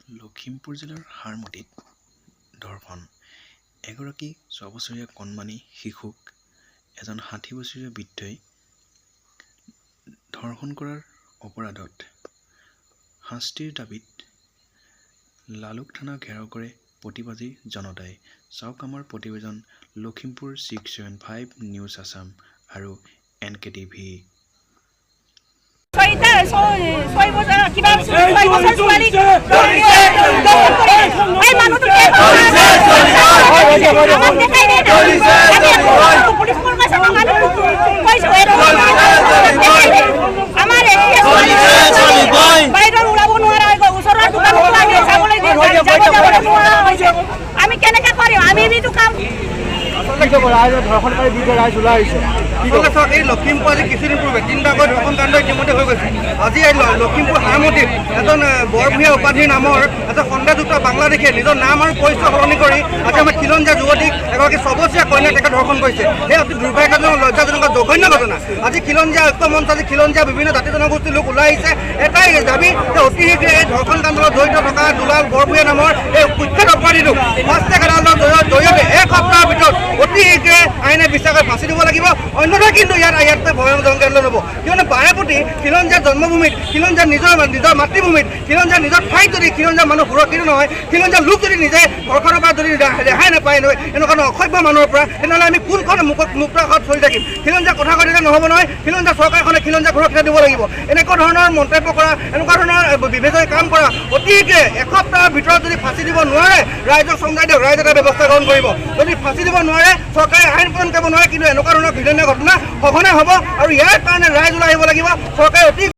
লখিমপুৰ জিলাৰ হাৰমতিত ধৰ্ষণ। এগৰাকী ৬ বছৰীয়া কণমানি শিশুক এজন ৬০ বছৰীয়া বৃদ্ধই ধৰ্ষণ কৰাৰ অপৰাধত শাস্তিৰ দাবীত লালুক থানা ঘেৰাও কৰে প্ৰতিবাদী জনতাই। চাওক আমাৰ প্ৰতিবেদন লখিমপুৰ 675 নিউজ আছাম আৰু NKTV। আমি কেনেকে কৰিম আমি বিটো কাম ধৰ্ষণকাৰী দুটা ৰাইজ ওলাই আহিছে। এই লখিমপুৰ আজি কিছুদিন পূৰ্বে তিনিটাকৈ ধৰ্ষণ কাণ্ড ইতিমধ্যে হৈ গৈছে। আজি এই লখিমপুৰ হাৰমতিত এজন বৰভূঞা উপাধিৰ নামৰ এজন সন্দেহযুক্ত বাংলাদেশীয়ে নিজৰ নাম আৰু পৰিচয় সলনি কৰি আজি আমাৰ খিলঞ্জীয়া যুৱতীক এগৰাকী ৬ বছৰীয়া কন্যাক তেখেত ধৰ্ষণ কৰিছে। সেই অতি দুৰ্ভাগ্যজনক লজ্জাজনক জঘন্য ঘটনা। আজি খিলঞ্জীয়া ঐক্য মঞ্চ আজি খিলঞ্জীয়া বিভিন্ন জাতি জনগোষ্ঠীৰ লোক ওলাই আহিছে। এটাই দাবী যে অতি শীঘ্ৰে এই ধৰ্ষণ কাণ্ডত জড়িত থকা দুলাল বৰভূঞা নামৰ এই কুখ্যাত অপৰাধীটোক ফাষ্টেগ আদালতৰ জৰিয়তে এক সপ্তাহৰ ভিতৰত অতি শীঘ্ৰে আইনে বিচাৰ কৰি ফাঁচি দিব লাগিব। অন্যথা কিন্তু ইয়াতকৈ ভয়ানক জংঘল ল'ব। কিয়নো বাৰে প্ৰতি খিলঞ্জীয়া জন্মভূমিত খিলঞ্জীয়া নিজৰ মাতৃভূমিত খিলঞ্জীয়া নিজৰ ঠাইত যদি খিলঞ্জীয়া মানুহ সুৰক্ষিত নহয়, খিলঞ্জীয়া লোক যদি নিজে ধৰ্ষণৰ পৰা যদি ৰেহাই নাপায় নহয় এনেকুৱা অসভ্য মানুহৰ পৰা, তেনেহ'লে আমি কোনখন মুক্ত আকাশত চলি থাকিম? খিলঞ্জীয়া কথা কৈ দিলে নহ'ব নহয়। খিলঞ্জীয়া চৰকাৰখনে খিলঞ্জীয়া সুৰক্ষা দিব লাগিব। এনেকুৱা ধৰণৰ মন্তব্য কৰা, এনেকুৱা ধৰণৰ বিভেদৰ কাম কৰা অতি শীঘ্ৰে এসপ্তাহৰ ভিতৰত যদি ফাঁচি দিব নোৱাৰে ৰাইজক চমজাই দিয়ক। ৰাইজে এটা ব্যৱস্থা গ্ৰহণ কৰিব। যদি ফাঁচি দিব নোৱাৰে, চৰকাৰে আইন প্ৰদান কৰিব নোৱাৰে, কিন্তু এনেকুৱা ধৰণৰ ঘৃণনীয় ঘটনা সঘনাই হ'ব আৰু ইয়াৰ কাৰণে ৰাইজ ওলাই আহিব লাগিব। চৰকাৰে অতি